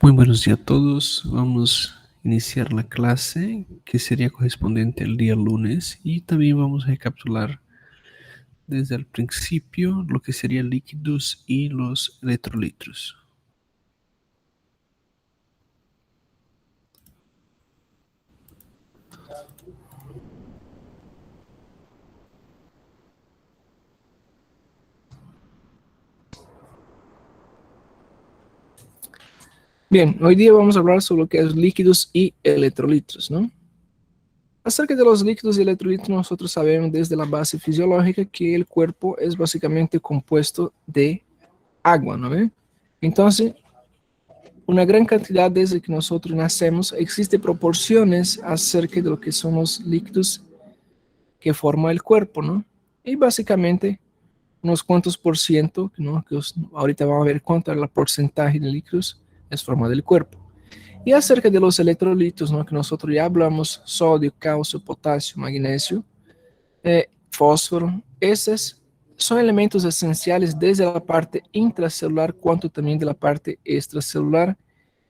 Muy buenos días a todos. Vamos a iniciar la clase que sería correspondiente al día lunes y también vamos a recapitular desde el principio lo que serían líquidos y los electrolitos. Bien, hoy día vamos a hablar sobre lo que es líquidos y electrolitos, ¿no? Acerca de los líquidos y electrolitos, nosotros sabemos desde la base fisiológica que el cuerpo es básicamente compuesto de agua, ¿no ve? Entonces, una gran cantidad desde que nosotros nacemos, existe proporciones acerca de lo que son los líquidos que forma el cuerpo, ¿no? Y básicamente, unos cuantos por ciento, ¿no? Ahorita vamos a ver cuánto es el porcentaje de líquidos es forma del cuerpo. Y acerca de los electrolitos, ¿no? Que nosotros ya hablamos, sodio, calcio, potasio, magnesio, fósforo, esos son elementos esenciales desde la parte intracelular cuanto también de la parte extracelular,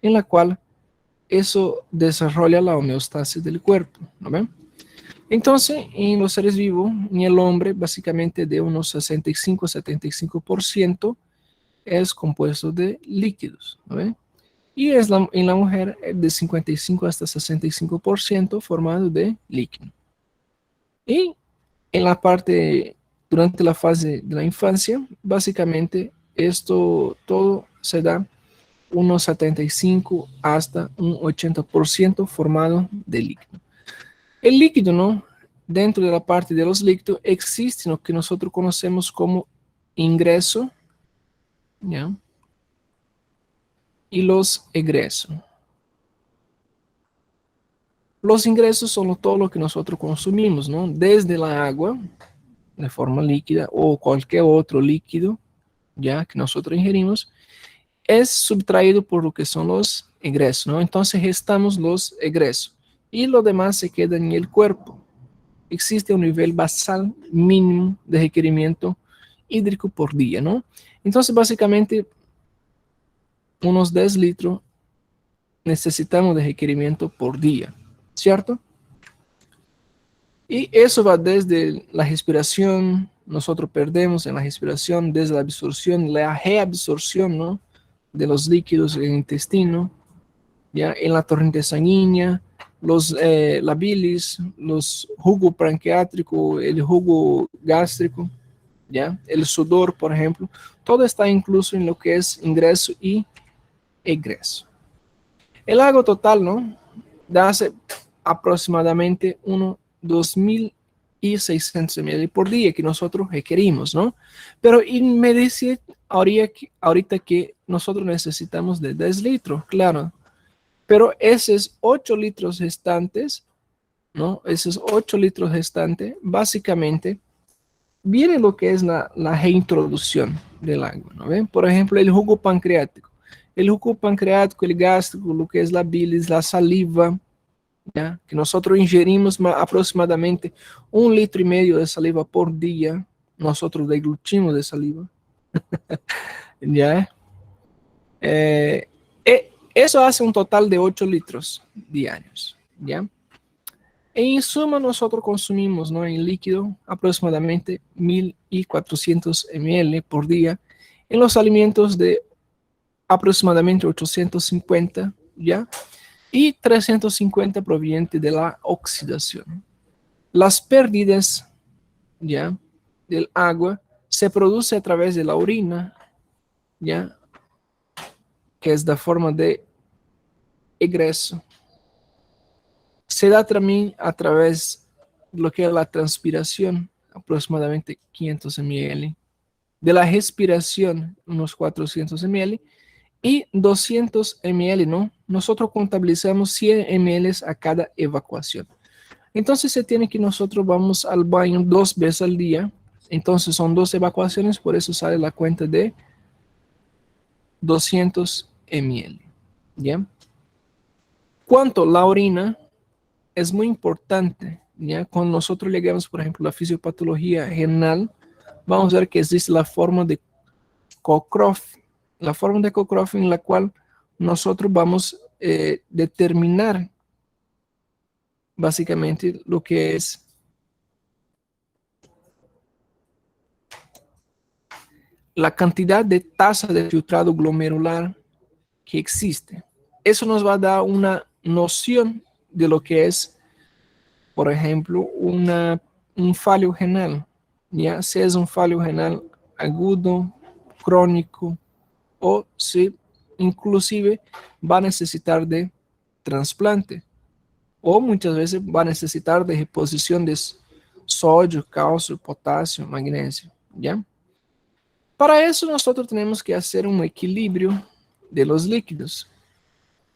en la cual eso desarrolla la homeostasis del cuerpo, ¿no ven? Entonces, en los seres vivos, en el hombre, básicamente de unos 65-75% es compuesto de líquidos, ¿no ven? Y en la mujer de 55 hasta 65% formado de líquido. Y en la parte, durante la fase de la infancia, básicamente esto todo se da unos 75 hasta un 80% formado de líquido. El líquido, ¿no? Dentro de la parte de los líquidos existe lo que nosotros conocemos como ingreso, ¿ya? Y los egresos. Los ingresos son todo lo que nosotros consumimos, ¿no? Desde la agua, de forma líquida, o cualquier otro líquido, ya que nosotros ingerimos, es subtraído por lo que son los egresos, ¿no? Entonces restamos los egresos y lo demás se queda en el cuerpo. Existe un nivel basal mínimo de requerimiento hídrico por día, ¿no? Entonces, básicamente, unos 10 litros necesitamos de requerimiento por día, ¿cierto? Y eso va desde la respiración, nosotros perdemos en la respiración, desde la absorción, la reabsorción, ¿no? De los líquidos en el intestino, ya en la torrente sanguínea, la bilis, los jugo pancreático, el jugo gástrico, ya el sudor, por ejemplo, todo está incluso en lo que es ingreso y egreso. El agua total, ¿no? Da aproximadamente 2.600 ml por día que nosotros requerimos, ¿no? Pero me decía ahorita que nosotros necesitamos de 10 litros, claro. Pero esos 8 litros restantes, ¿no? Esos 8 litros restantes, básicamente, viene lo que es la reintroducción del agua, ¿no ven? Por ejemplo, el jugo pancreático. El jugo pancreático, el gástrico, lo que es la bilis, la saliva, ¿ya? Que nosotros ingerimos aproximadamente 1,5 litros de saliva por día. Nosotros deglutimos de saliva. ¿Ya? Eso hace un total de 8 litros diarios, ¿ya? En suma, nosotros consumimos, ¿no? En líquido aproximadamente 1.400 ml por día. En los alimentos de aproximadamente 850, ¿ya? Y 350 proveniente de la oxidación. Las pérdidas, ¿ya? Del agua se produce a través de la orina, ¿ya? Que es la forma de egreso. Se da también a través de lo que es la transpiración, aproximadamente 500 ml, de la respiración, unos 400 ml, y 200 ml, ¿no? Nosotros contabilizamos 100 ml a cada evacuación. Entonces se tiene que nosotros vamos al baño 2 veces al día, entonces son 2 evacuaciones, por eso sale la cuenta de 200 ml, ¿ya? Cuanto la orina, es muy importante, ¿ya? Cuando nosotros llegamos, por ejemplo, a la fisiopatología renal, vamos a ver que existe la forma de Cockcroft, en la cual nosotros vamos a determinar básicamente lo que es la cantidad de tasa de filtrado glomerular que existe. Eso nos va a dar una noción de lo que es, por ejemplo, un fallo renal, ya si es un fallo renal agudo, crónico, o si inclusive va a necesitar de trasplante, o muchas veces va a necesitar de reposición de sodio, calcio, potasio, magnesio, ¿ya? Para eso nosotros tenemos que hacer un equilibrio de los líquidos.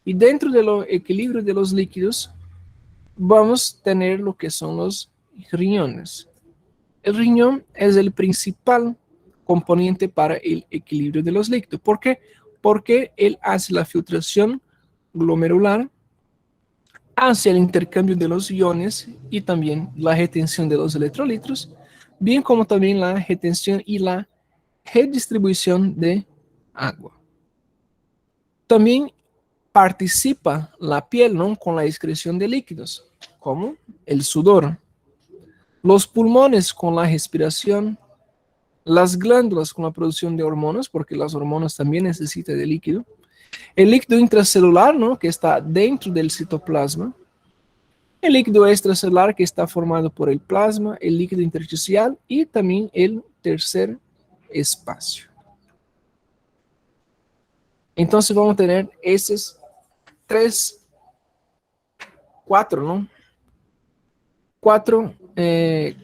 Y dentro del equilibrio de los líquidos, vamos a tener lo que son los riñones. El riñón es el principal componente para el equilibrio de los líquidos. ¿Por qué? Porque él hace la filtración glomerular, hace el intercambio de los iones y también la retención de los electrolitos, bien como también la retención y la redistribución de agua. También participa la piel, ¿no?, con la excreción de líquidos, como el sudor. Los pulmones con la respiración, las glándulas con la producción de hormonas, porque las hormonas también necesitan de líquido. El líquido intracelular, ¿no?, que está dentro del citoplasma. El líquido extracelular, que está formado por el plasma, el líquido intersticial y también el tercer espacio. Entonces vamos a tener esos cuatro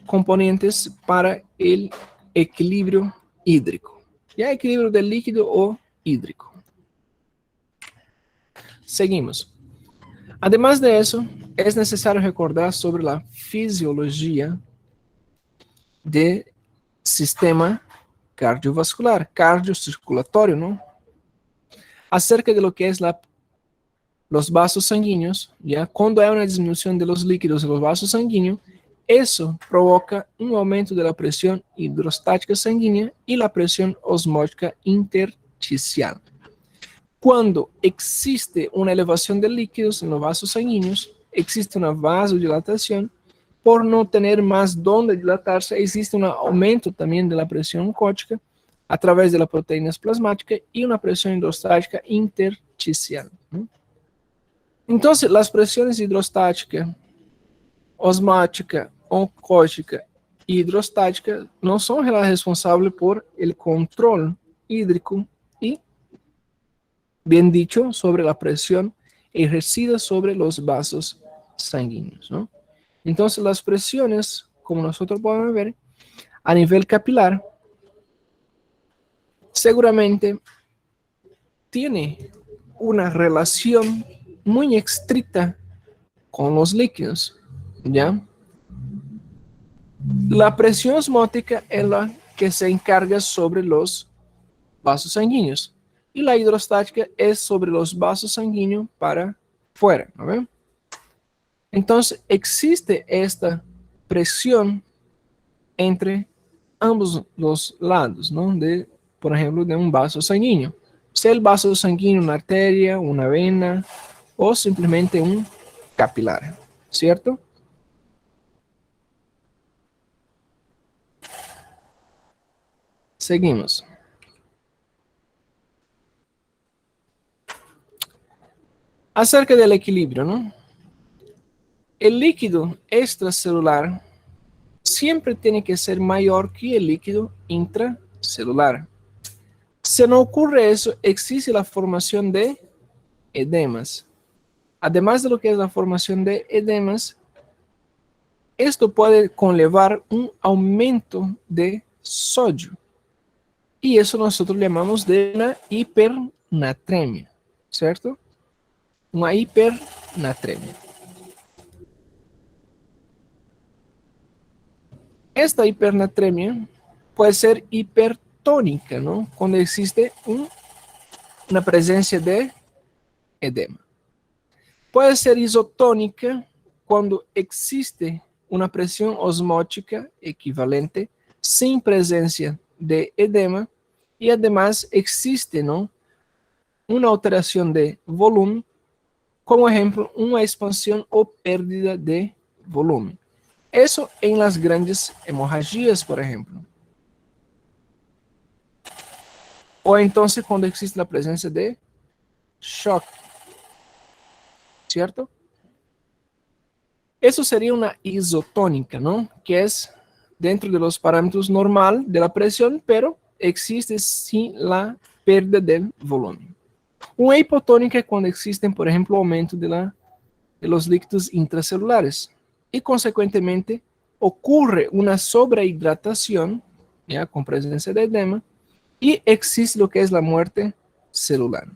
componentes para el equilibrio hídrico. Ya equilibrio del líquido o hídrico. Seguimos. Además de eso, es necesario recordar sobre la fisiología del sistema cardiovascular, cardiocirculatorio, ¿no? Acerca de lo que es los vasos sanguíneos, ya cuando hay una disminución de los líquidos de los vasos sanguíneos, eso provoca un aumento de la presión hidrostática sanguínea y la presión osmótica intersticial. Cuando existe una elevación de líquidos en los vasos sanguíneos, existe una vasodilatación. Por no tener más donde dilatarse, existe un aumento también de la presión oncótica a través de las proteínas plasmáticas y una presión hidrostática intersticial, ¿no? Entonces, las presiones hidrostática, osmótica, oncótica y hidrostática no son las responsables por el control hídrico y, bien dicho, sobre la presión ejercida sobre los vasos sanguíneos, ¿no? Entonces, las presiones, como nosotros podemos ver, a nivel capilar, seguramente tiene una relación muy estricta con los líquidos, ¿ya? La presión osmótica es la que se encarga sobre los vasos sanguíneos y la hidrostática es sobre los vasos sanguíneos para fuera, ¿no ven? Entonces, existe esta presión entre ambos los lados, ¿no? Por ejemplo, de un vaso sanguíneo. Sea el vaso sanguíneo una arteria, una vena o simplemente un capilar, ¿cierto? Seguimos. Acerca del equilibrio, ¿no? El líquido extracelular siempre tiene que ser mayor que el líquido intracelular. Si no ocurre eso, existe la formación de edemas. Además de lo que es la formación de edemas, esto puede conllevar un aumento de sodio. Y eso nosotros llamamos de una hipernatremia, ¿cierto? Una hipernatremia. Esta hipernatremia puede ser hipertónica, ¿no? Cuando existe una presencia de edema. Puede ser isotónica cuando existe una presión osmótica equivalente sin presencia de edema y además existe, ¿no?, una alteración de volumen, como ejemplo, una expansión o pérdida de volumen. Eso en las grandes hemorragias, por ejemplo. O entonces cuando existe la presencia de shock, ¿cierto? Eso sería una isotónica, ¿no? Que es dentro de los parámetros normal de la presión, pero existe sin la pérdida del volumen. Una hipotónica es cuando existen, por ejemplo, aumento de los líquidos intracelulares y consecuentemente ocurre una sobrehidratación, ya con presencia de edema, y existe lo que es la muerte celular.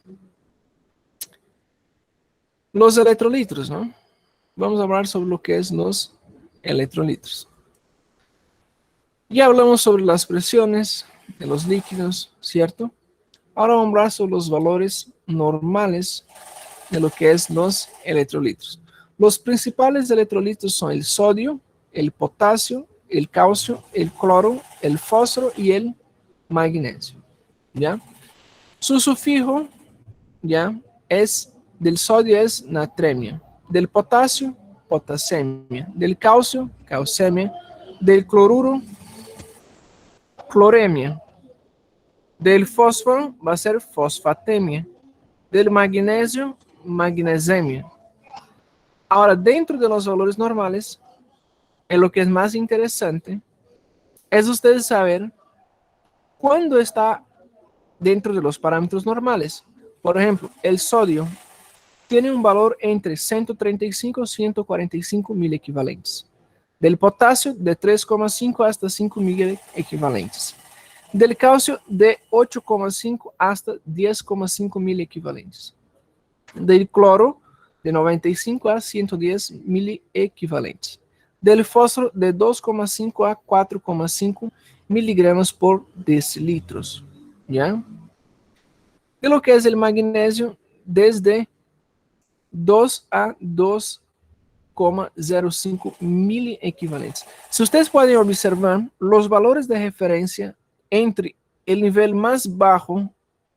Los electrolitos, ¿no? Vamos a hablar sobre lo que es los electrolitos. Ya hablamos sobre las presiones de los líquidos, ¿cierto? Ahora vamos a hablar sobre los valores normales de lo que es los electrolitos. Los principales electrolitos son el sodio, el potasio, el calcio, el cloro, el fósforo y el magnesio, ¿ya? Su sufijo, ¿ya? Del sodio es natremia, del potasio, potasemia, del calcio, calcemia, del cloruro, cloremia, del fósforo va a ser fosfatemia, del magnesio, magnesemia. Ahora, dentro de los valores normales, lo que es más interesante es ustedes saber cuándo está dentro de los parámetros normales. Por ejemplo, el sodio tiene un valor entre 135 y 145 mil equivalentes. Del potasio, de 3,5 hasta 5 mil equivalentes. Del calcio, de 8,5 hasta 10,5 mil equivalentes. Del cloro, de 95 a 110 mil equivalentes. Del fósforo, de 2,5 a 4,5 miligramos por decilitros. ¿Ya? De lo que es el magnesio, desde 2 a 2,05 mil equivalentes. Si ustedes pueden observar, los valores de referencia entre el nivel más bajo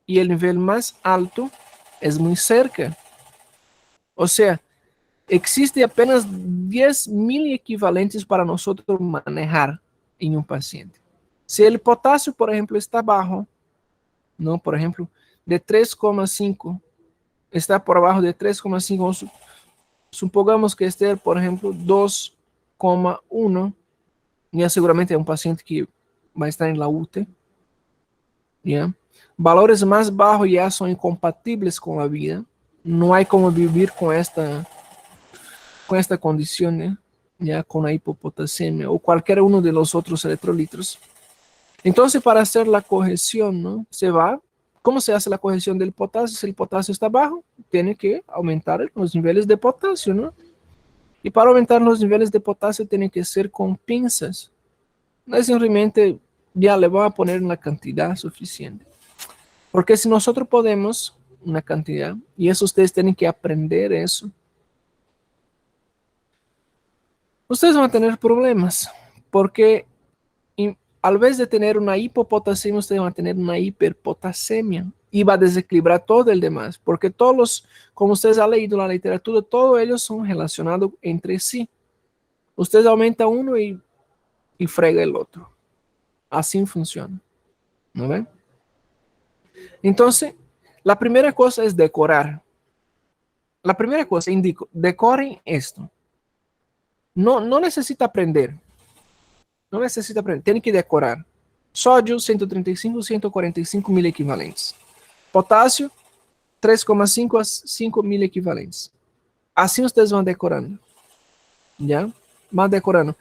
y el nivel más alto es muy cerca. O sea, existe apenas 10 mil equivalentes para nosotros manejar en un paciente. Si el potasio, por ejemplo, está bajo, ¿no? Por ejemplo, de 3,5, está por abajo de 3,5, supongamos que esté, por ejemplo, 2,1, ya seguramente es un paciente que va a estar en la UTI, ¿ya? Valores más bajos ya son incompatibles con la vida, no hay como vivir con esta condición, ¿eh? Ya con la hipopotasemia o cualquier uno de los otros electrolitos. Entonces, para hacer la corrección, ¿no? ¿Cómo se hace la corrección del potasio? Si el potasio está bajo, tiene que aumentar los niveles de potasio, ¿no? Y para aumentar los niveles de potasio tiene que ser con pinzas. No es simplemente ya le voy a poner una cantidad suficiente. Porque si nosotros podemos una cantidad, y eso ustedes tienen que aprender eso, ustedes van a tener problemas, porque al vez de tener una hipopotasemia, ustedes van a tener una hiperpotasemia y va a desequilibrar todo el demás, porque como ustedes han leído en la literatura, todos ellos son relacionados entre sí. Ustedes aumentan uno y frega el otro. Así funciona. ¿No ven? Entonces, la primera cosa es decorar. La primera cosa, indico, decoren esto. No necesita aprender. No necesita aprender, tiene que decorar. Sódio, 135, 145 mil equivalentes. Potasio, 3,5 a 5 mil equivalentes. Así ustedes van decorando. ¿Ya? Van decorando.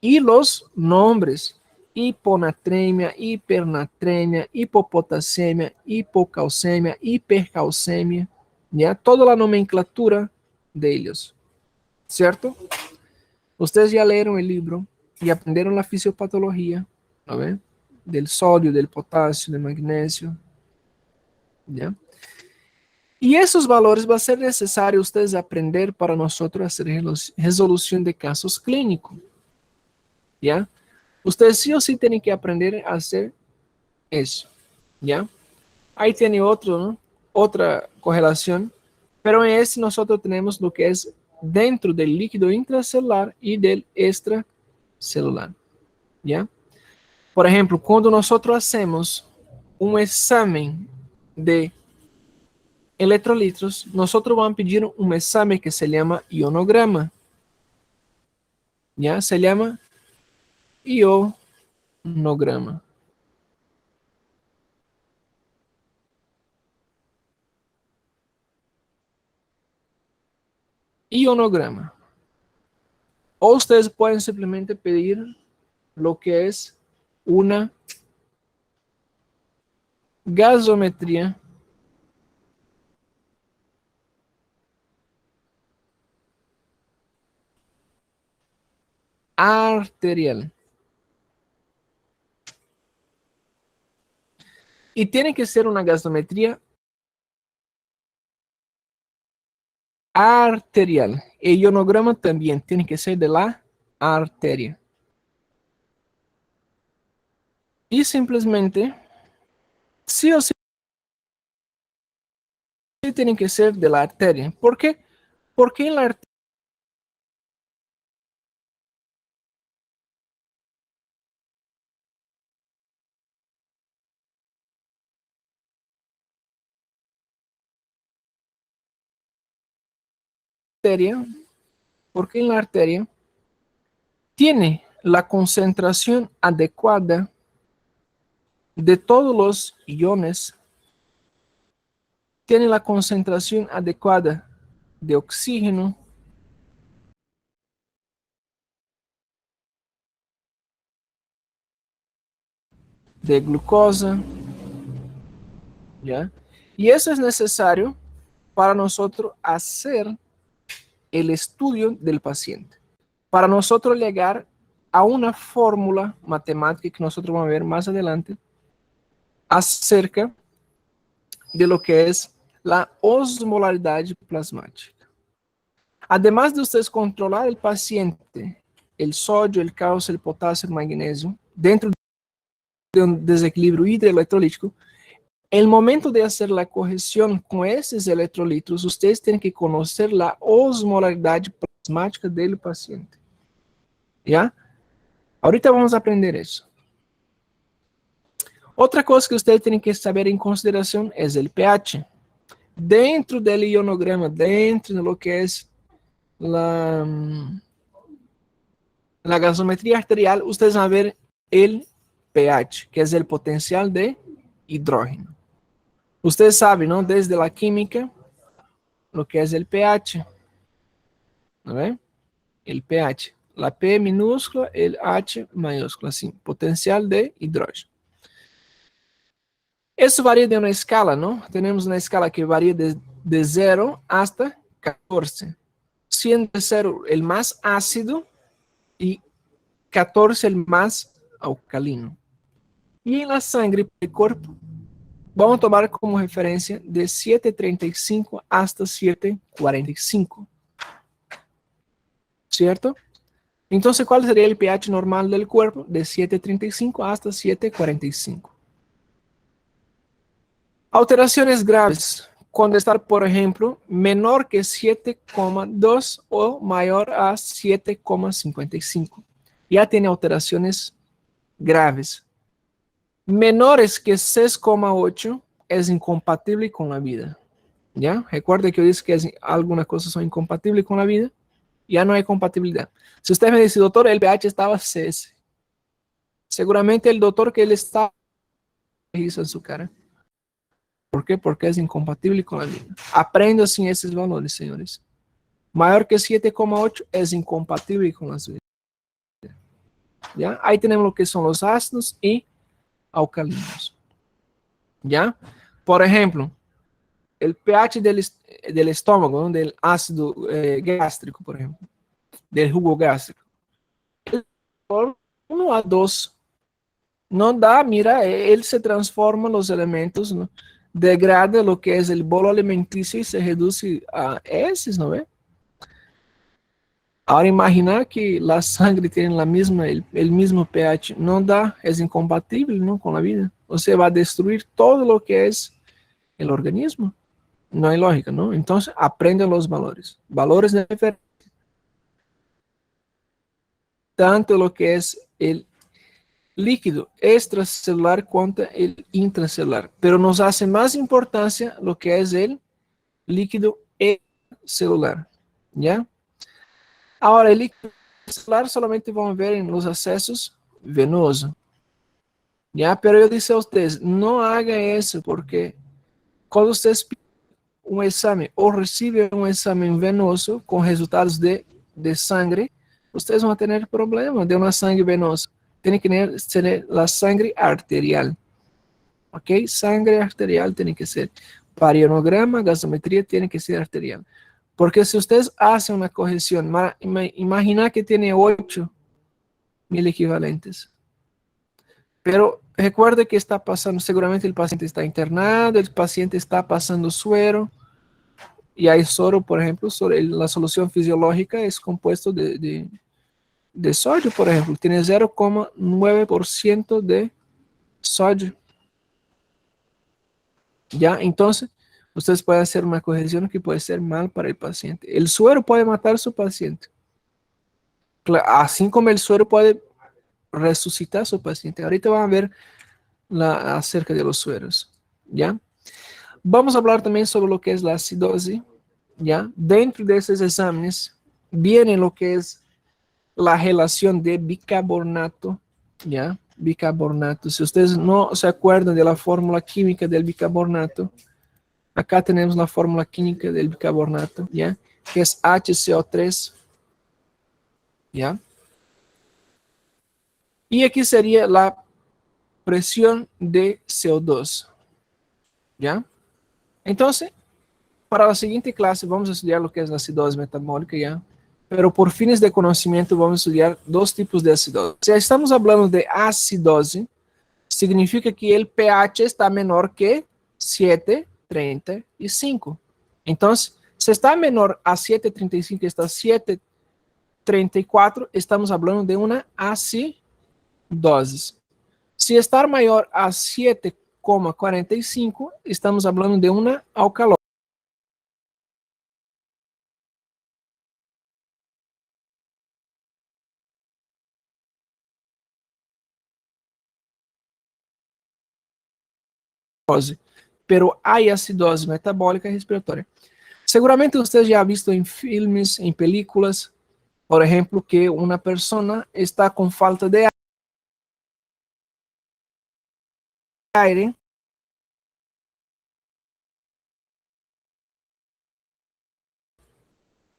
Y los nombres: hiponatremia, hipernatremia, hipopotasemia, hipocalcemia, hipercalcemia. ¿Ya? Toda la nomenclatura de ellos. ¿Cierto? Ustedes ya leyeron el libro y aprendieron la fisiopatología, ¿no ven? Del sodio, del potasio, del magnesio, ¿ya? Y esos valores va a ser necesario ustedes aprender para nosotros hacer resolución de casos clínicos, ¿ya? Ustedes sí o sí tienen que aprender a hacer eso, ¿ya? Ahí tiene otro, ¿no? otra correlación, pero en este nosotros tenemos lo que es dentro del líquido intracelular y del extracelular, ¿ya? Por ejemplo, cuando nosotros hacemos un examen de electrolitos, nosotros vamos a pedir un examen que se llama ionograma, ¿ya? Se llama ionograma. Ionograma. O ustedes pueden simplemente pedir lo que es una gasometría arterial. Y tiene que ser una gasometría arterial. El ionograma también tiene que ser de la arteria. Y simplemente, sí o sí, tienen que ser de la arteria. ¿Por qué? Porque en la arteria, porque en la arteria tiene la concentración adecuada de todos los iones, tiene la concentración adecuada de oxígeno, de glucosa, ¿ya? Y eso es necesario para nosotros hacer el estudio del paciente, para nosotros llegar a una fórmula matemática que nosotros vamos a ver más adelante acerca de lo que es la osmolaridad plasmática. Además de ustedes controlar el paciente, el sodio, el calcio, el potasio, el magnesio, dentro de un desequilibrio hidroelectrolítico, el momento de hacer la corrección con esos electrolitos, ustedes tienen que conocer la osmolaridad plasmática del paciente. ¿Ya? Ahorita vamos a aprender eso. Otra cosa que ustedes tienen que saber en consideración es el pH. Dentro del ionograma, dentro de lo que es la gasometría arterial, ustedes van a ver el pH, que es el potencial de hidrógeno. Ustedes saben, ¿no? Desde la química, lo que es el pH. ¿No ven? El pH. La P minúscula, el H mayúscula, así. Potencial de hidrógeno. Eso varía de una escala, ¿no? Tenemos una escala que varía de 0 hasta 14. Siendo 0 el más ácido y 14 el más alcalino. Y en la sangre del cuerpo, vamos a tomar como referencia de 7.35 hasta 7.45. ¿Cierto? Entonces, ¿cuál sería el pH normal del cuerpo? De 7.35 hasta 7.45. Alteraciones graves. Cuando está, por ejemplo, menor que 7,2 o mayor a 7,55. Ya tiene alteraciones graves. Menores que 6,8 es incompatible con la vida. ¿Ya? Recuerda que yo dije que algunas cosas son incompatibles con la vida. Ya no hay compatibilidad. Si usted me dice, doctor, el pH estaba 6. Seguramente el doctor que él está hizo en su cara. ¿Por qué? Porque es incompatible con la vida. Aprenda sin esos valores, señores. Mayor que 7,8 es incompatible con la vida. ¿Ya? Ahí tenemos lo que son los ácidos y alcalinos. ¿Ya? Por ejemplo, el pH del estómago, ¿no? Del ácido gástrico, por ejemplo, del jugo gástrico. 1 a 2. No da, mira, él se transforma en los elementos, ¿no? Degrada lo que es el bolo alimenticio y se reduce a heces, ¿no ve? Ahora imaginar que la sangre tiene el mismo pH, no da, es incompatible, ¿no? Con la vida. O sea, va a destruir todo lo que es el organismo. No hay lógica, ¿no? Entonces, aprenden los valores. Valores de referencia. Tanto lo que es el líquido extracelular cuanto el intracelular. Pero nos hace más importancia lo que es el líquido extracelular. ¿Ya? Ahora, el líquido celular solamente vamos a ver en los accesos venosos. ¿Ya? Pero yo dije a ustedes, no haga eso porque cuando ustedes piden un examen o reciben un examen venoso con resultados de sangre, ustedes van a tener problemas de una sangre venosa. Tienen que tener la sangre arterial. ¿Ok? Sangre arterial tiene que ser. Parionograma, gasometría tiene que ser arterial. Porque si ustedes hacen una corrección, imagina que tiene 8.000 equivalentes. Pero recuerde que está pasando, seguramente el paciente está internado, el paciente está pasando suero, y hay suero, por ejemplo, la solución fisiológica es compuesto de sodio, por ejemplo, tiene 0,9% de sodio. ¿Ya? Entonces, ustedes pueden hacer una corrección que puede ser mal para el paciente. El suero puede matar a su paciente, así como el suero puede resucitar a su paciente. Ahorita van a ver acerca de los sueros, ¿ya? Vamos a hablar también sobre lo que es la acidosis, ¿ya? Dentro de esos exámenes viene lo que es la relación de bicarbonato, ¿ya? Bicarbonato. Si ustedes no se acuerdan de la fórmula química del bicarbonato, acá tenemos la fórmula química del bicarbonato, ¿ya? Que es HCO3, ¿ya? Y aquí sería la presión de CO2, ¿ya? Entonces, para la siguiente clase vamos a estudiar lo que es la acidosis metabólica, ¿ya? Pero por fines de conocimiento vamos a estudiar dos tipos de acidosis. Si estamos hablando de acidosis, significa que el pH está menor que 7,35. Entonces, si está menor a 7,35 y está 7,34, estamos hablando de una acidosis. Si está mayor a 7,45, estamos hablando de una alcalose. Pero hay acidosis metabólica respiratória. Seguramente usted ya ha visto en filmes, en películas, por ejemplo, que una persona está con falta de aire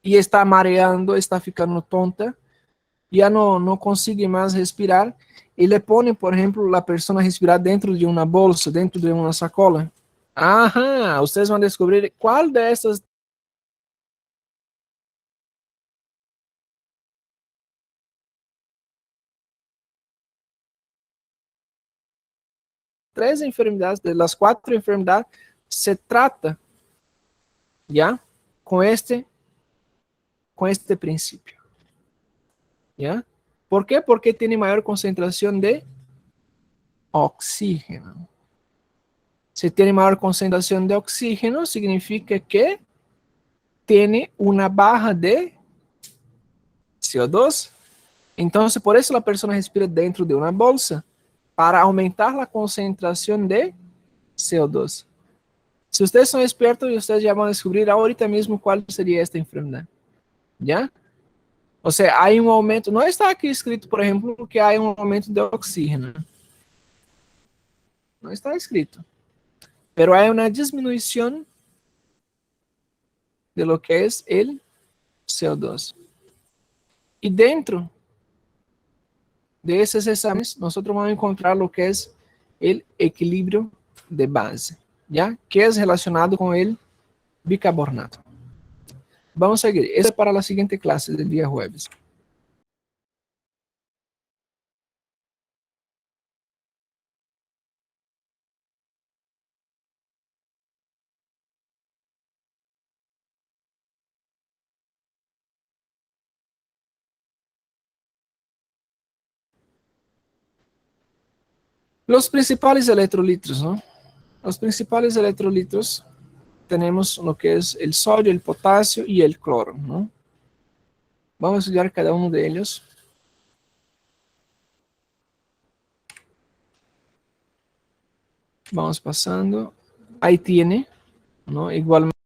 y está mareando, está ficando tonta, ya no consigue más respirar y le ponen, por ejemplo, la persona a respirar dentro de una bolsa, dentro de una sacola. Ajá, ustedes van a descubrir cuál de estas tres enfermedades, de las cuatro enfermedades, se trata ya con este principio. ¿Ya? ¿Por qué? Porque tiene mayor concentración de oxígeno. Si tiene mayor concentración de oxígeno, significa que tiene una baja de CO2. Entonces, por eso la persona respira dentro de una bolsa, para aumentar la concentración de CO2. Si ustedes son expertos, ustedes ya van a descubrir ahorita mismo cuál sería esta enfermedad. ¿Ya? O sea, hay un aumento, no está aquí escrito, por ejemplo, que hay un aumento de oxígeno. No está escrito. Pero hay una disminución de lo que es el CO2. Y dentro de esos exámenes, nosotros vamos a encontrar lo que es el equilibrio de base, ¿ya? Que es relacionado con el bicarbonato. Vamos a seguir. Eso es para la siguiente clase del día jueves. Los principales electrolitos, ¿no? Los principales electrolitos tenemos lo que es el sodio, el potasio y el cloro, ¿no? Vamos a estudiar cada uno de ellos. Vamos pasando. Ahí tiene, ¿no? Igualmente.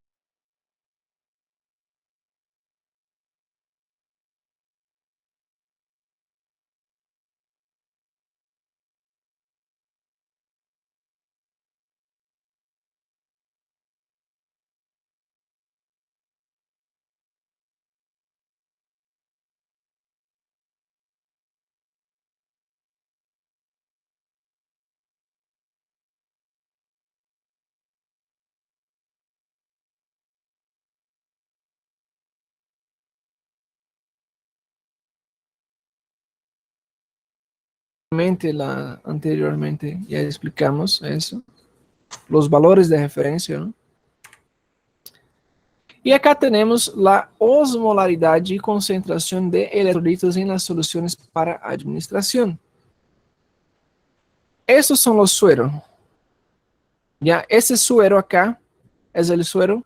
Anteriormente ya explicamos eso, los valores de referencia, ¿no? Y acá tenemos la osmolaridad y concentración de electrolitos en las soluciones para administración. Estos son los sueros. Ya, ese suero acá es el suero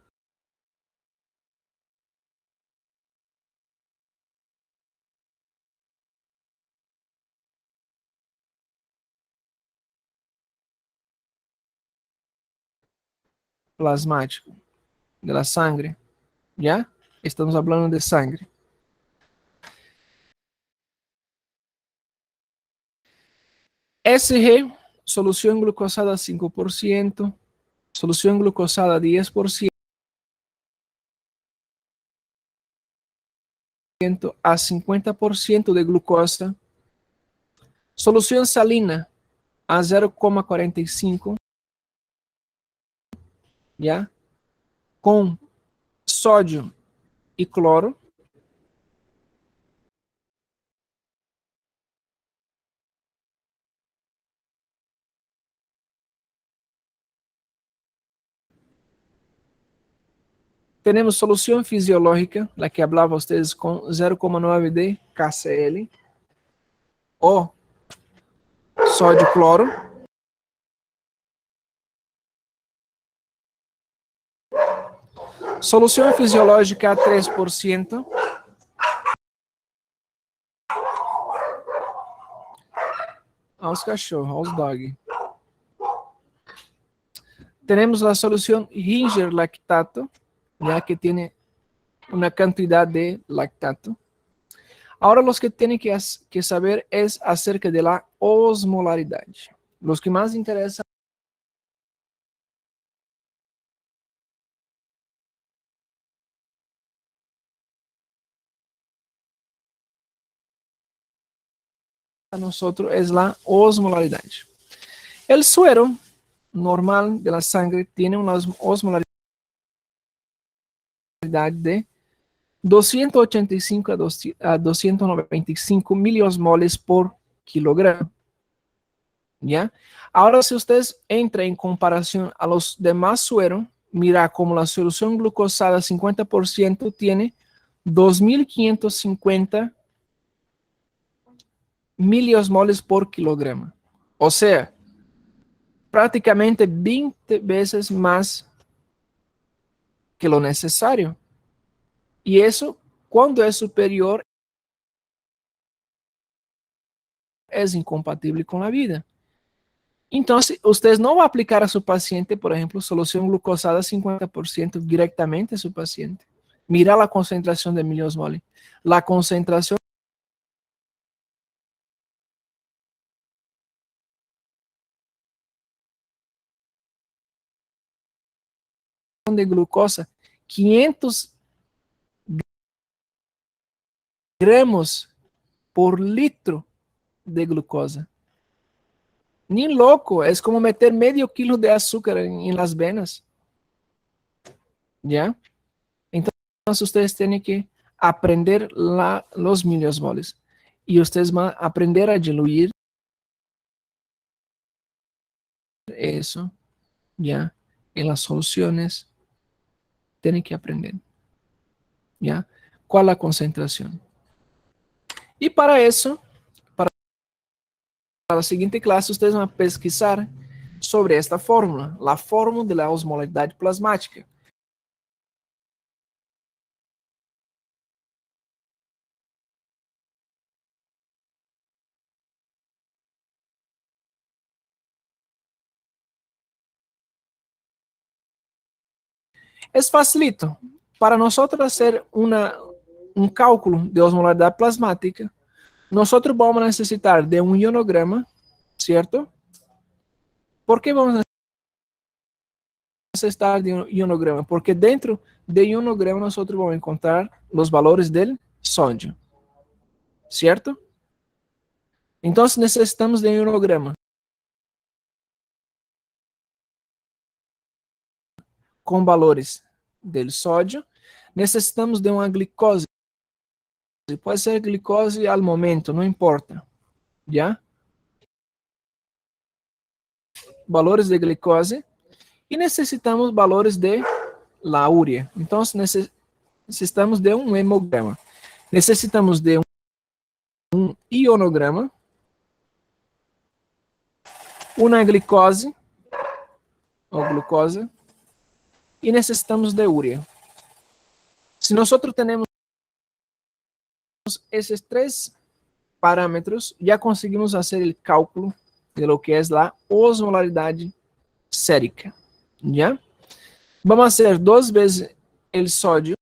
plasmático de la sangre. ¿Ya? Estamos hablando de sangre. SG, solución glucosada 5%, solución glucosada 10%, a 50% de glucosa, solución salina a 0,45, ¿ya? Con sodio y cloro. Tenemos solución fisiológica, la que hablaba ustedes con 0,9 de KCl, o sodio cloro. Solución fisiológica a 3%. Aos cachorros, aos dog. Tenemos la solución Ringer lactato, ya que tiene una cantidad de lactato. Ahora los que tienen que saber es acerca de la osmolaridad. Los que más interesan a nosotros es la osmolaridad. El suero normal de la sangre tiene una osmolaridad de 285 a 295 miliosmoles por kilogramo. ¿Ya? Ahora, si ustedes entran en comparación a los demás sueros, mira como la solución glucosada 50% tiene 2.550 miliosmoles por kilogramo. O sea, prácticamente 20 veces más que lo necesario. Y eso, cuando es superior, es incompatible con la vida. Entonces, ustedes no van a aplicar a su paciente, por ejemplo, solución glucosada 50% directamente a su paciente. Mira la concentración de miliosmoles. La concentración de glucosa, 500 gramos por litro de glucosa. Ni loco, es como meter medio kilo de azúcar en las venas. ¿Ya? Entonces ustedes tienen que aprender los miliosmoles. Y ustedes van a aprender a diluir eso, ¿ya? En las soluciones. Tienen que aprender. ¿Ya? ¿Cuál es la concentración? Y para eso, para la siguiente clase, ustedes van a pesquisar sobre esta fórmula, la fórmula de la osmolaridad plasmática. Es facilito. Para nosotros hacer un cálculo de osmolaridad plasmática, nosotros vamos a necesitar de un ionograma, ¿cierto? ¿Por qué vamos a necesitar de un ionograma? Porque dentro del ionograma nosotros vamos a encontrar los valores del sodio, ¿cierto? Entonces necesitamos de un ionograma con valores del sodio. Necesitamos de uma glicose. Pode ser glicose al momento, não importa. ¿Ya? Valores de glicose. E necessitamos valores de la urea. Então, necessitamos de um hemograma. Necessitamos de um ionograma, uma glicose, ou glucosa, e necessitamos de urea. Se nós temos esses três parámetros, já conseguimos fazer o cálculo de lo que é a osmolaridade sérica. ¿Ya? Vamos a hacer 2 veces el sodio.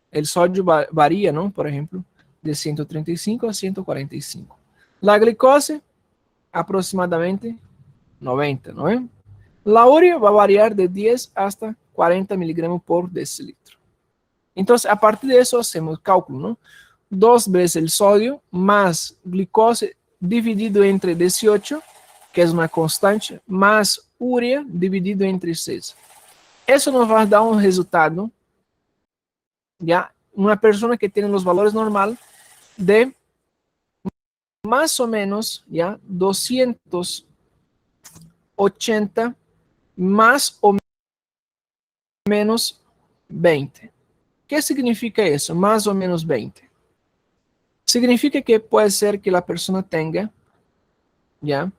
El sodio varía, ¿no? Por ejemplo, de 135 a 145. La glicose, aproximadamente 90, ¿no? La urea va a variar de 10 hasta 40 miligramos por decilitro. Entonces, a partir de eso, hacemos cálculo, ¿no? 2 veces el sodio más glicose dividido entre 18, que es una constante, más urea dividido entre 6. Eso nos va a dar un resultado, ¿ya? Una persona que tiene los valores normal de más o menos, ¿ya? 280 más o menos 20. ¿Qué significa eso? Más o menos 20. Significa que puede ser que la persona tenga, ¿ya?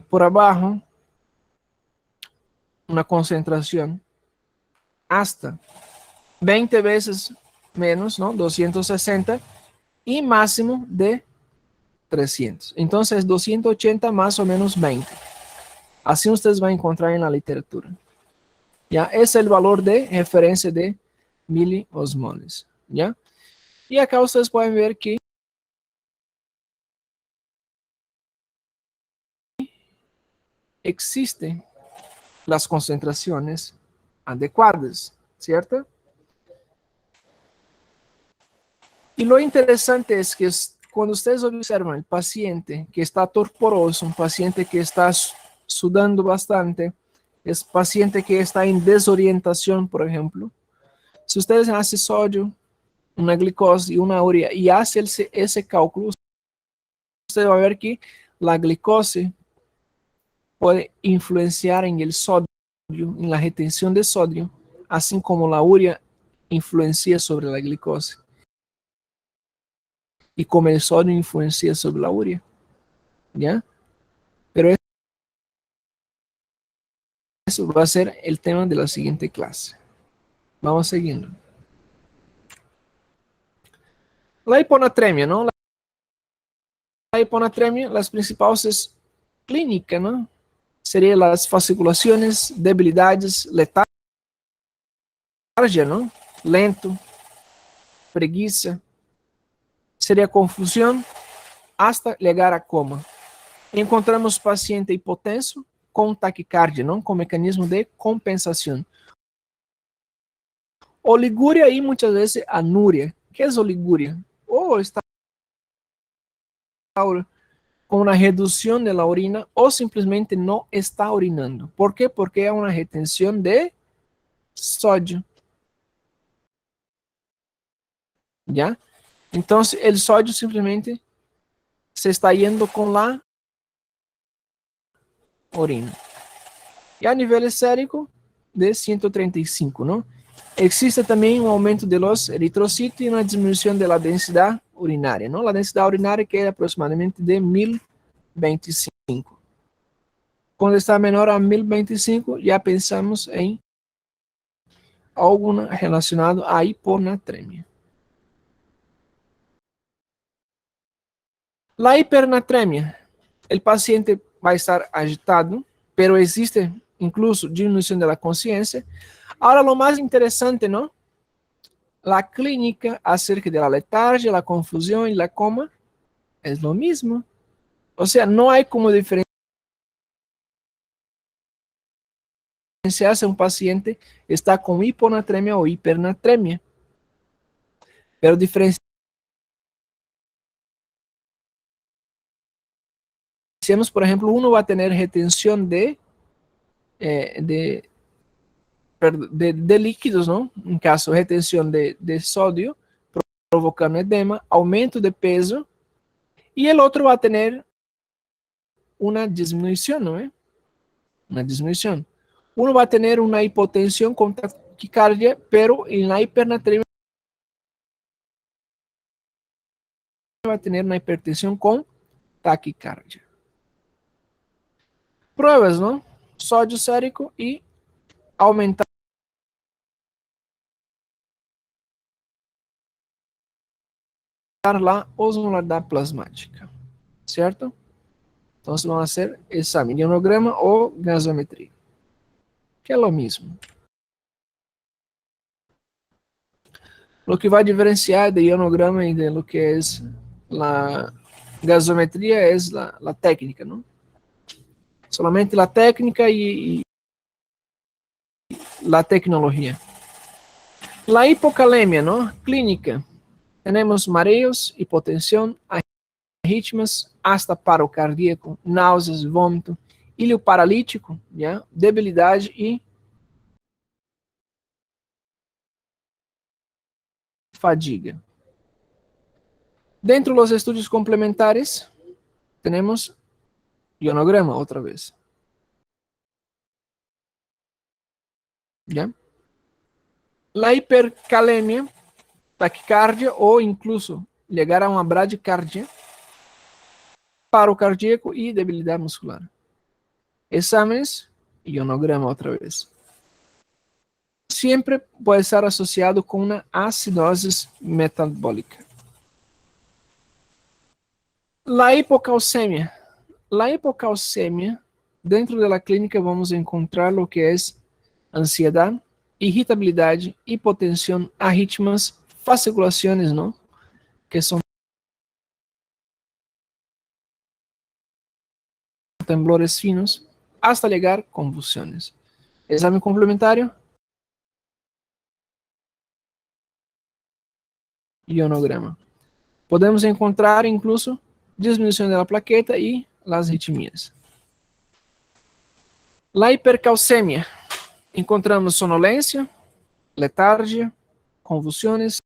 Por abajo, una concentración hasta 20 veces menos, ¿no? 260 y máximo de 300. Entonces, 280 más o menos 20. Así ustedes van a encontrar en la literatura. ¿Ya? Es el valor de referencia de miliosmoles. ¿Ya? Y acá ustedes pueden ver que existen las concentraciones adecuadas, ¿cierto? Y lo interesante es que cuando ustedes observan el paciente que está torporoso, un paciente que está sudando bastante, es paciente que está en desorientación, por ejemplo, si ustedes hacen sodio, una glicose y una urea y hacen ese cálculo, usted va a ver que la glicose puede influenciar en el sodio, en la retención de sodio, así como la urea influencia sobre la glicose. Y como el sodio influencia sobre la urea. ¿Ya? Pero eso va a ser el tema de la siguiente clase. Vamos siguiendo. La hiponatremia, ¿no? La hiponatremia, las principales es clínica, ¿no? Serían las fasciculaciones, debilidades, letargia, ¿no? Lento, preguiça. Sería confusión hasta llegar a coma. Encontramos paciente hipotenso com taquicardia, não? Com mecanismo de compensação. Oliguria e muitas vezes anúria. O que é oliguria? Ou está com uma redução da urina ou simplesmente não está urinando. ¿Por quê? Porque é uma retenção de sódio. ¿Ya? Então, o sódio simplesmente se está yendo com a orina. E a nível sérico, de 135, ¿no? Existe também um aumento de los eritrocitos e uma diminuição de la densidade urinária, ¿no? La densidade urinária que é aproximadamente de 1025. Quando está menor a 1025, já pensamos em algo relacionado à hiponatremia. La hipernatremia, o paciente vai estar agitado, pero existe incluso disminución de la conciencia. Ahora lo más interesante, ¿no? La clínica acerca de la letargia, la confusión y la coma es lo mismo. O sea, no hay como diferenciar si un paciente está con hiponatremia o hipernatremia. Pero diferenciamos, por ejemplo, uno va a tener retención eh, de, de líquidos, ¿no? En caso, retención de sodio, provocando edema, aumento de peso, y el otro va a tener una disminución, ¿no? Una disminución. Uno va a tener una hipotensión con taquicardia, pero en la hipernatremia va a tener una hipertensión con taquicardia. Pruebas, ¿no? Sodio sérico y aumentar la osmolaridad plasmática, ¿cierto? Entonces vamos a hacer examen de ionograma o gasometría, que es lo mismo. Lo que va a diferenciar de ionograma y de lo que es la gasometría es la técnica, ¿no? Solamente la técnica y la tecnología. La hipocalemia, ¿no? Clínica. Tenemos mareos, hipotensión, arritmias, hasta paro cardíaco, náuseas, vômito, ilho paralítico, ¿ya? Debilidade y fadiga. Dentro de los estudios complementares, tenemos ionograma otra vez. ¿Ya? La hipercalemia, taquicardia o incluso llegar a una bradicardia, paro cardíaco y debilidad muscular. Exámenes, ionograma otra vez. Siempre puede estar asociado con una acidosis metabólica. La hipocalcemia. La hipocalcemia, dentro de la clínica vamos a encontrar lo que es ansiedad, irritabilidade, hipotensión, arritmias, fasciculaciones, ¿no? Que son temblores finos, hasta llegar a convulsiones. Examen complementario, ionograma. Podemos encontrar incluso disminución de la plaqueta y las arritmias. La hipercalcemia. Encontramos sonolência, letargia, convulsiones,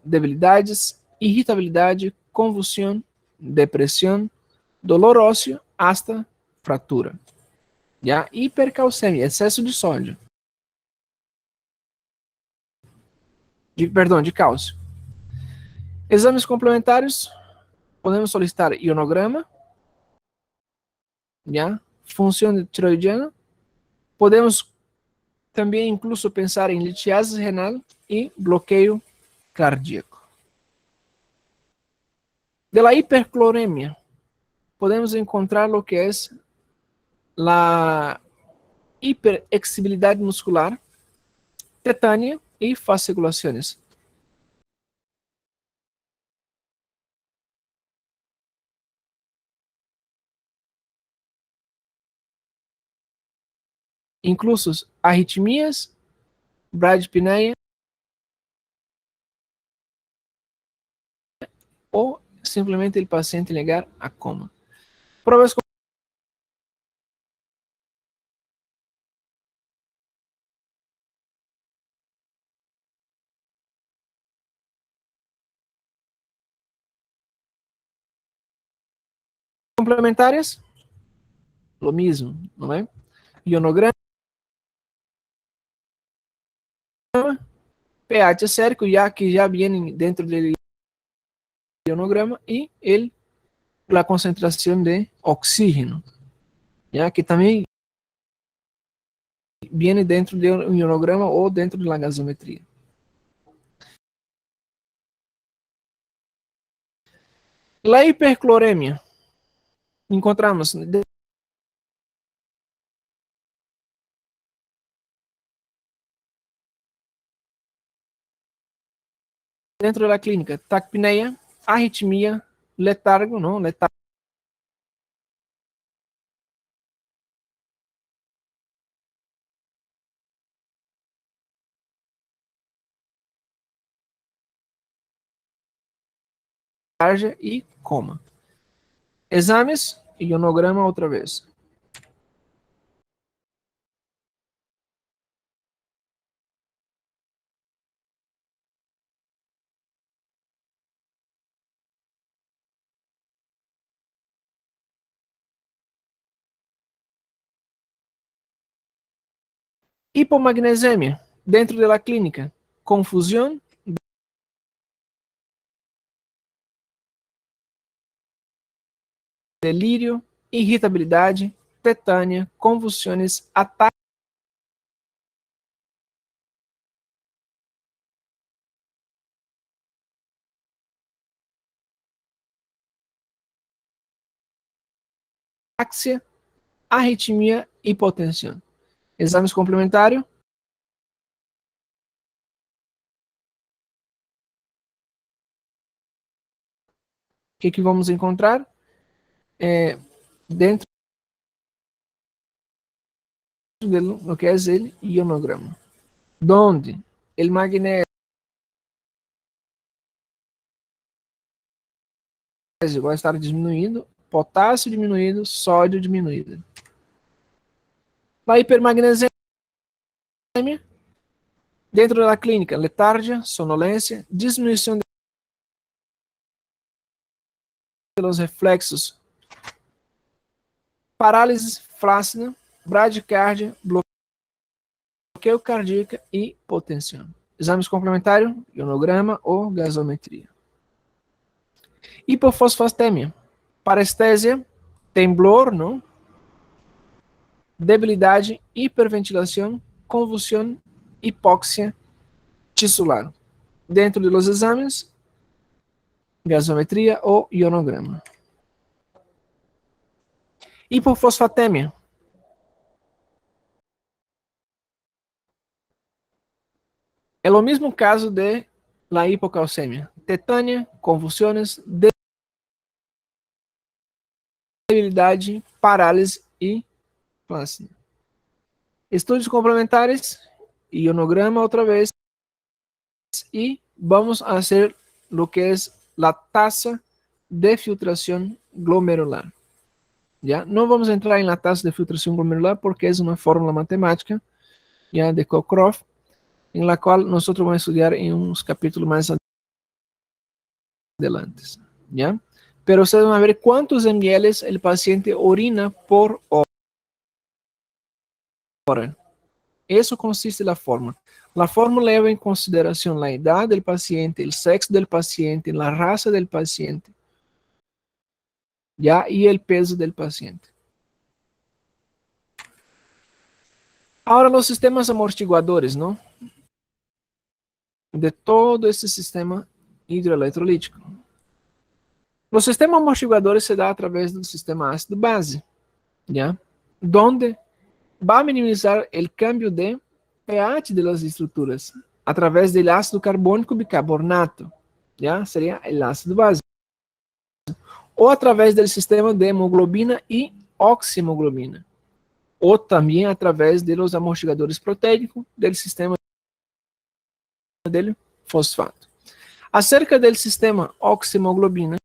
debilidades, irritabilidade, convulsión, depresión, dolor ósseo, hasta fratura. ¿Ya? Hipercalcemia, exceso de sódio. De cálcio. Exames complementares, podemos solicitar ionograma, ¿ya? Función tiroidiana. Podemos também incluso pensar em litiasis renal e bloqueio cardíaco. De la hipercloremia, podemos encontrar lo que es la hiperexibilidad muscular, tetania y fasciculaciones. Incluso arritmias, bradipneia ou simplesmente o paciente llegar a coma. Pruebas complementares, lo mismo, ¿no es? Ionograma, pH sérico, ya que ya vienen dentro del ionograma, y la concentración de oxígeno, ya que también viene dentro de un ionograma o dentro de la gasometría. La hipercloremia. Encontramos dentro de la clínica, taquipnea, arritmia, letargo, ¿no? Letargia, y coma. Exames, ionograma outra vez. Hipomagnesemia, dentro de la clínica, confusão, delírio, irritabilidade, tetânia, convulsões, ataque áxia, arritmia, hipotensão. Exames complementários. O que vamos encontrar? Dentro de lo que é o ionograma. Donde o magnésio vai estar diminuindo, potássio diminuído, sódio diminuído. A hipermagnesemia, dentro da clínica, letargia, sonolência, diminuição dos reflexos, parálise flácida, bradicardia, bloqueio cardíaco e hipotensão. Exames complementares, ionograma ou gasometria. Hipofosfatemia, parestésia, temblor, não? Debilidade, hiperventilação, convulsão, hipóxia tisular. Dentro de los exames, gasometria ou ionograma. Hipofosfatemia. É o mesmo caso de la hipocalcemia. Tetânia, convulsões, debilidade, parálise e flácida. Estudos complementares, ionograma outra vez, e vamos a hacer lo que es la tasa de filtración glomerular. ¿Ya? No vamos a entrar en la tasa de filtración glomerular porque es una fórmula matemática, ya, de Cockcroft, en la cual nosotros vamos a estudiar en unos capítulos más adelante, ¿ya? Pero ustedes van a ver cuántos ml el paciente orina por hora. Eso consiste en la fórmula. La fórmula lleva en consideración la edad del paciente, el sexo del paciente, la raza del paciente, ¿ya? Y el peso del paciente. Ahora los sistemas amortiguadores, ¿no? De todo este sistema hidroeletrolítico. Los sistemas amortiguadores se da a través del sistema ácido-base, ¿ya? Donde va a minimizar el cambio de pH de las estructuras a través del ácido carbónico bicarbonato, ¿ya? Sería el ácido base. O a través del sistema de hemoglobina y oxihemoglobina. O también a través de los amortiguadores proteicos del sistema del fosfato. Acerca del sistema oxihemoglobina,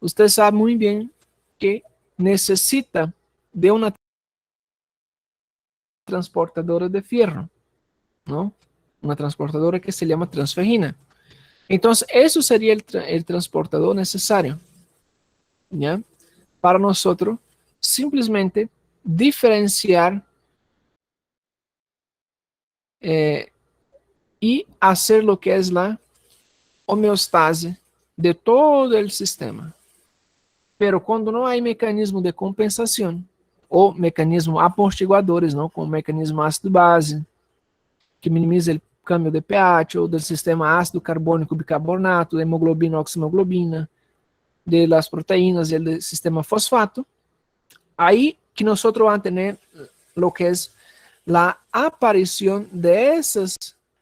usted sabe muy bien que necesita de una transportadora de fierro, ¿no? Una transportadora que se llama transferrina. Entonces, eso sería el transportador necesario, ¿ya? Para nosotros simplesmente diferenciar y hacer lo que es la homeostase de todo el sistema. Pero cuando no hay mecanismo de compensación, ou mecanismos amortiguadores, não, como o mecanismo ácido-base, que minimiza o câmbio de pH, ou do sistema ácido carbônico bicarbonato, da hemoglobina, oxihemoglobina, de las proteínas e do sistema fosfato, aí que nós vamos ter lo que é a aparição de essas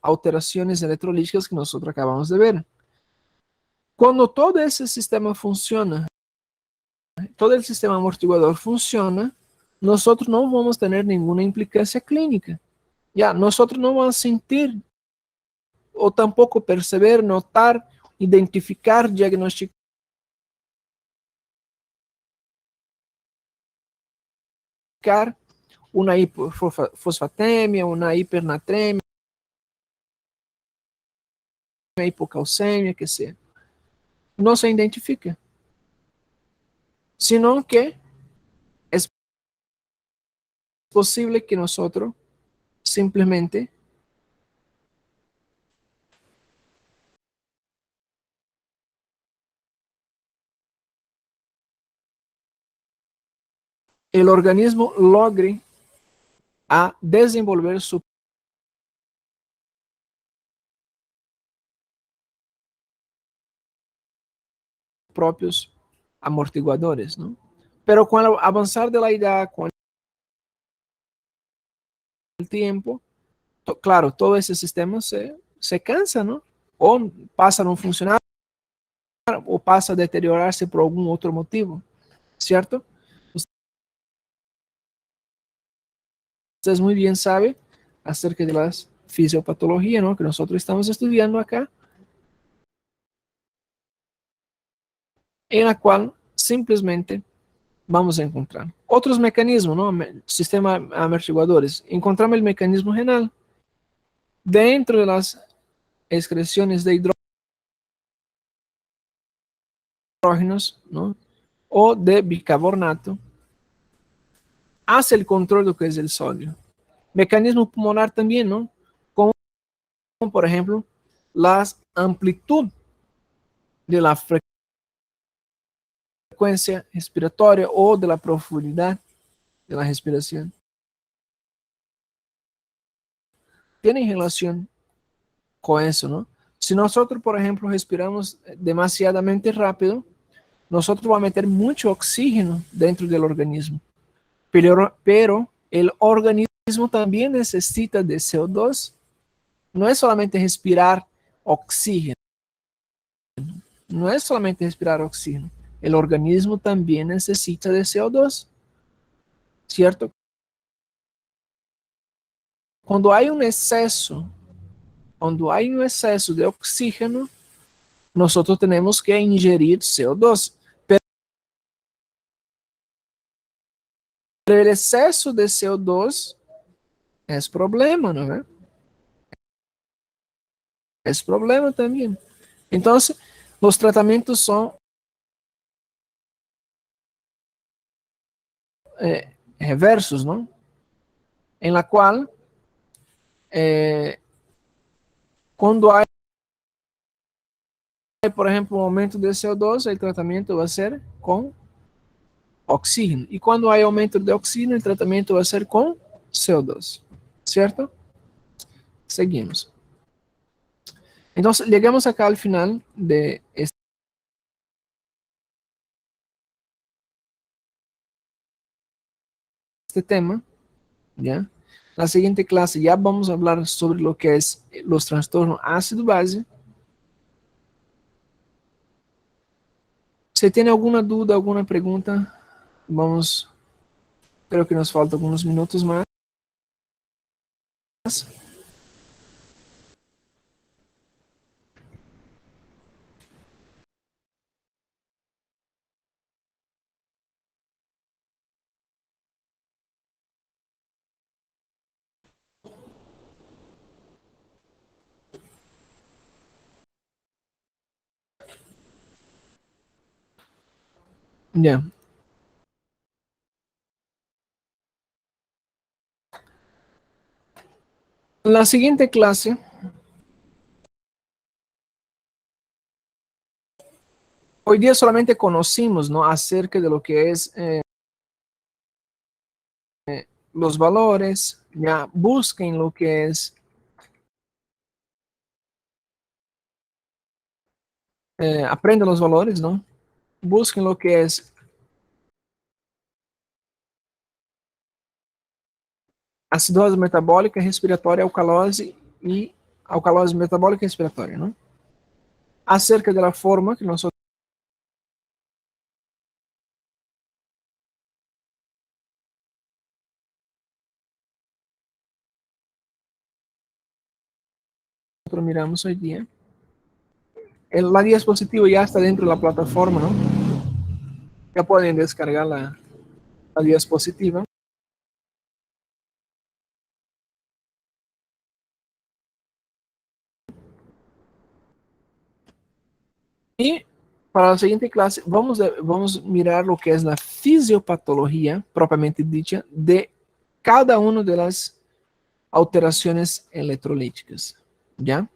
alteraciones electrolíticas que nosotros acabamos de ver. Cuando todo ese sistema funciona, todo el sistema amortiguador funciona, nosotros no vamos a tener ninguna implicancia clínica. Ya, nosotros no vamos a sentir o tampoco perceber, notar, identificar, diagnosticar una hipofosfatemia, una hipernatremia, una hipocalcemia, que sea. No se identifica, sino que es posible que nosotros simplemente el organismo logre a desenvolver sus propios amortiguadores, ¿no? Pero con el avanzar de la edad, con el tiempo, claro, todo ese sistema se cansa, ¿no? O pasa a no funcionar, o pasa a deteriorarse por algún otro motivo, ¿cierto? Ustedes muy bien saben acerca de las fisiopatologías, ¿no? Que nosotros estamos estudiando acá, en la cual simplemente vamos a encontrar otros mecanismos, ¿no? Sistema amortiguadores. Encontramos el mecanismo renal dentro de las excreciones de hidrógenos, ¿no? O de bicarbonato, hace el control de lo que es el sodio. Mecanismo pulmonar también, ¿no? Como por ejemplo, la amplitud de la frecuencia respiratoria o de la profundidad de la respiración. Tienen relación con eso, ¿no? Si nosotros, por ejemplo, respiramos demasiadamente rápido, nosotros vamos a meter mucho oxígeno dentro del organismo. Pero el organismo también necesita de CO2. No es solamente respirar oxígeno. No es solamente respirar oxígeno. El organismo también necesita de CO2, ¿cierto? Cuando hay un exceso de oxígeno, nosotros tenemos que ingerir CO2. Pero el exceso de CO2 es problema, ¿no? Es problema también. Entonces, los tratamientos son reversos, ¿no? En la cual, cuando hay, por ejemplo, un aumento de CO2, el tratamiento va a ser con oxígeno. Y cuando hay aumento de oxígeno, el tratamiento va a ser con CO2, ¿cierto? Seguimos. Entonces, llegamos acá al final de este tema, ¿ya? La siguiente clase ya vamos a hablar sobre lo que es los trastornos ácido-base. Si tiene alguna duda, alguna pregunta, vamos, creo que nos faltan algunos minutos más. Ya. La siguiente clase, hoy día solamente conocimos, ¿no? Acerca de lo que es los valores, ya busquen lo que es, aprendan los valores, ¿no? Busquen lo que es acidose metabólica, respiratória, alcalose e alcalosis metabólica y respiratoria, ¿no? Acerca de la forma que nosotros miramos hoy día. La diapositiva ya está dentro de la plataforma, ¿no? Ya pueden descargar la diapositiva. Y para la siguiente clase vamos a mirar lo que es la fisiopatología propiamente dicha de cada una de las alteraciones electrolíticas, ¿ya?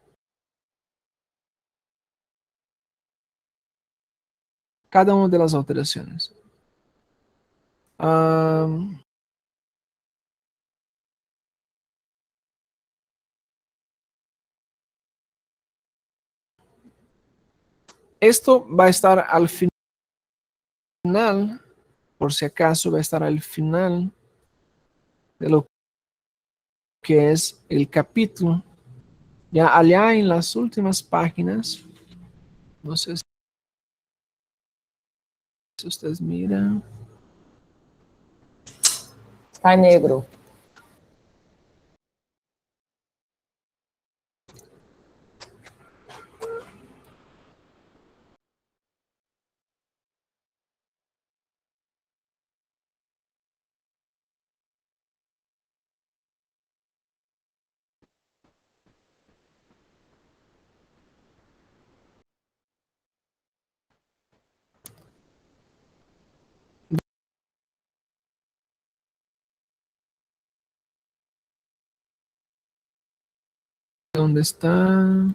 Cada una de las alteraciones. Esto va a estar al final, por si acaso, va a estar al final de lo que es el capítulo. Ya allá en las últimas páginas, no sé si ustedes miran. Está negro. ¿Dónde está?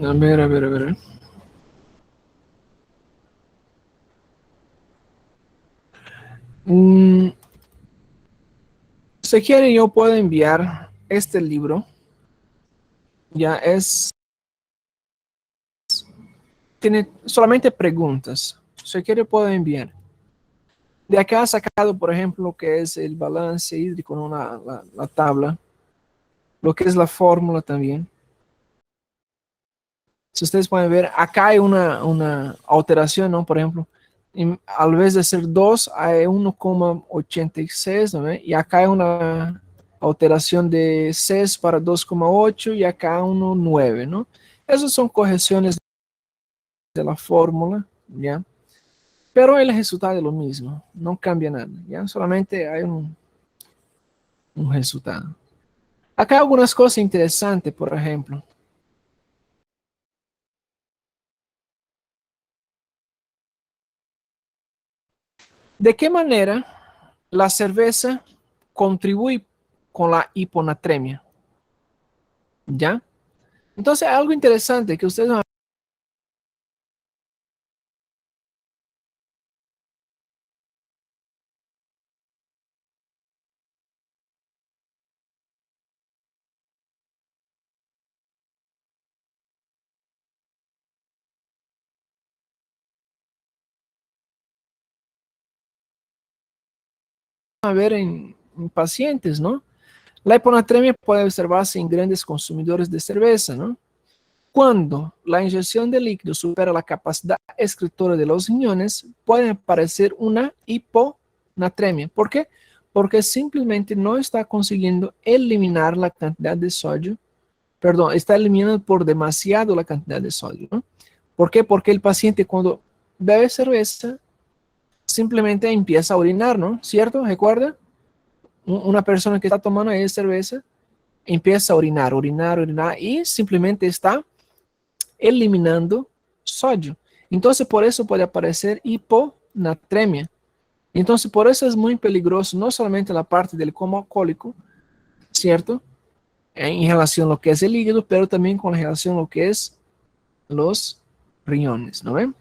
A ver, a ver, a ver. Si quiere, yo puedo enviar este libro. Ya tiene solamente preguntas. Si quiere, puedo enviar. De acá ha sacado, por ejemplo, lo que es el balance hídrico, ¿no? La tabla. Lo que es la fórmula también. Si ustedes pueden ver, acá hay una alteración, ¿no? Por ejemplo, al vez de ser 2, hay 1,86, ¿no? Y acá hay una alteración de 6 para 2,8 y acá 1,9, ¿no? Esas son correcciones de la fórmula, ¿ya? Pero el resultado es lo mismo, no cambia nada, ¿ya? Solamente hay un resultado. Acá hay algunas cosas interesantes, por ejemplo. ¿De qué manera la cerveza contribuye con la hiponatremia? ¿Ya? Entonces, algo interesante que ustedes van a ver en pacientes, ¿no? La hiponatremia puede observarse en grandes consumidores de cerveza, ¿no? Cuando la inyección de líquido supera la capacidad excretora de los riñones, puede aparecer una hiponatremia. ¿Por qué? Porque simplemente no está consiguiendo eliminar la cantidad de sodio. Perdón, está eliminando por demasiado la cantidad de sodio, ¿no? ¿Por qué? Porque el paciente cuando bebe cerveza simplemente empieza a orinar, ¿no? ¿Cierto? ¿Recuerda? Una persona que está tomando ahí cerveza empieza a orinar, orinar, orinar y simplemente está eliminando sodio. Entonces, por eso puede aparecer hiponatremia. Entonces, por eso es muy peligroso, no solamente la parte del coma alcohólico, ¿cierto? En relación a lo que es el hígado, pero también con relación a lo que es los riñones, ¿no ven?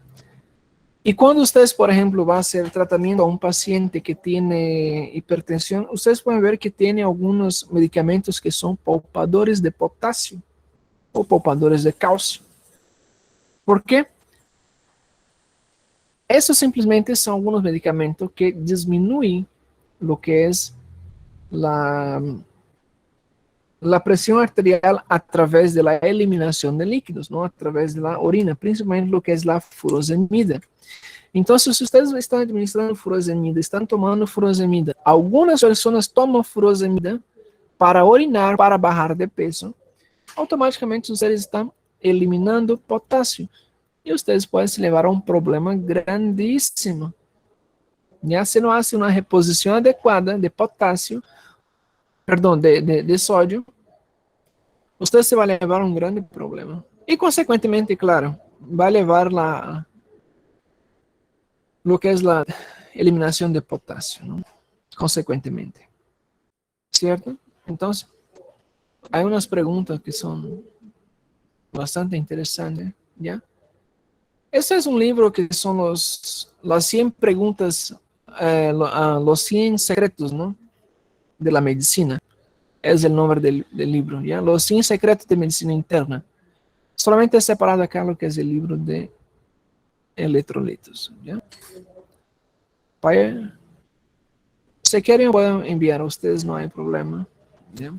Y cuando ustedes, por ejemplo, van a hacer tratamiento a un paciente que tiene hipertensión, ustedes pueden ver que tiene algunos medicamentos que son poupadores de potasio o poupadores de calcio. ¿Por qué? Esos simplemente son algunos medicamentos que disminuyen lo que es la presión arterial a través de la eliminación de líquidos, ¿no? A través de la orina, principalmente lo que es la furosemida. Entonces, si ustedes están administrando furosemida, están tomando furosemida, algunas personas toman furosemida para orinar, para bajar de peso, automaticamente ustedes están eliminando potasio. Y ustedes pueden se levar a un problema grandísimo. Ya se no hace una reposición adecuada de potasio, perdón, de sodio, usted se va a llevar a un grande problema. Y consecuentemente, claro, va a llevar lo que es la eliminación de potasio, ¿no? Consecuentemente. ¿Cierto? Entonces, hay unas preguntas que son bastante interesantes, ¿ya? Este es un libro que son las 100 preguntas, los 100 secretos, ¿no? De la medicina. Es el nombre del libro, ¿ya? Los 100 secretos de medicina interna. Solamente he separado acá lo que es el libro de electrolitos, ¿ya? Para, si quieren, pueden enviar a ustedes, no hay problema, ¿ya?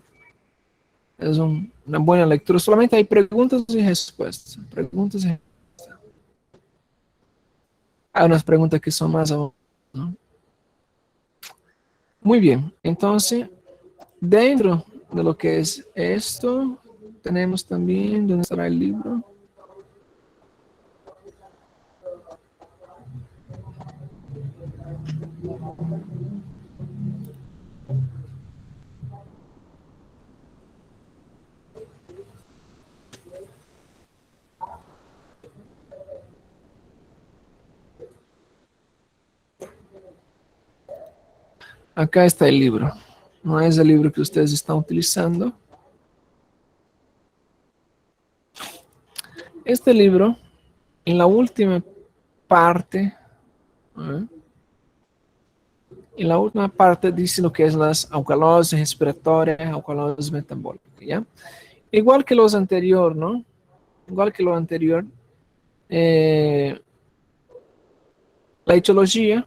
Es una buena lectura. Solamente hay preguntas y respuestas. Preguntas y respuestas. Hay unas preguntas que son más abajo, ¿no? Muy bien. Entonces, dentro de lo que es esto, tenemos también, ¿dónde estará el libro? Acá está el libro. No es el libro que ustedes están utilizando. Este libro, en la última parte, ¿eh? En la última parte dice lo que es las alcalosis respiratorias, alcalosis metabólicas, ¿ya? Igual que los anteriores, ¿no? Igual que lo anterior, la etiología,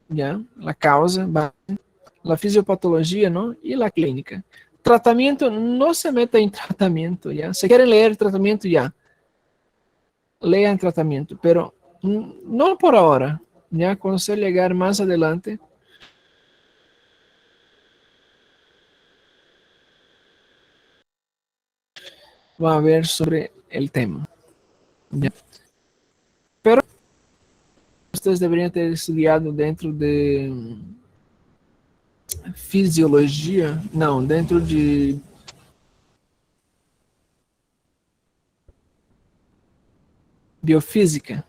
¿ya? La causa, la fisiopatología, ¿no? Y la clínica. Tratamiento, no se meta en tratamiento, ¿ya? Si quieren leer tratamiento, ya. Lean tratamiento, pero no por ahora, ¿ya? Cuando se llegar más adelante, va a ver sobre el tema, ¿ya? Pero ustedes deberían ter estudiado dentro de fisiologia, não, dentro de biofísica,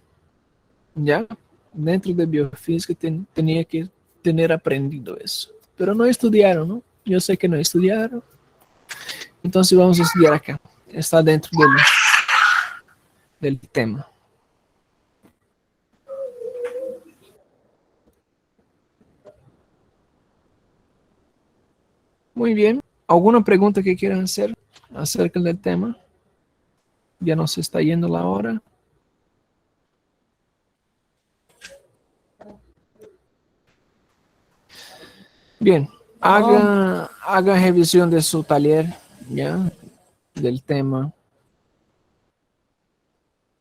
¿ya? Dentro de biofísica tenía que tener aprendido eso. Pero no estudiaron, ¿no? Yo sé que no estudiaron. Entonces vamos a estudiar acá. Está dentro del tema. Muy bien. ¿Alguna pregunta que quieran hacer acerca del tema? Ya nos está yendo la hora. Bien, haga revisión de su taller, ¿ya? Del tema.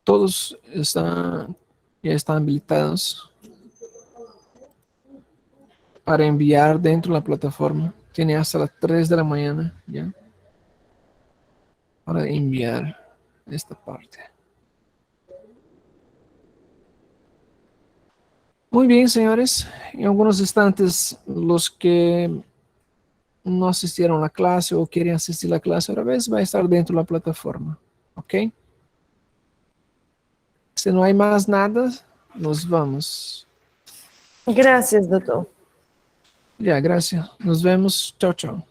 Todos ya están habilitados para enviar dentro de la plataforma. Tiene hasta las 3 de la mañana, ¿ya? Para enviar esta parte. Muy bien, señores. En algunos instantes, los que no asistieron a la clase o quieren asistir a la clase otra vez, va a estar dentro de la plataforma. ¿Ok? Si no hay más nada, nos vamos. Gracias, doctor. Ya, gracias. Nos vemos. Chao, chao.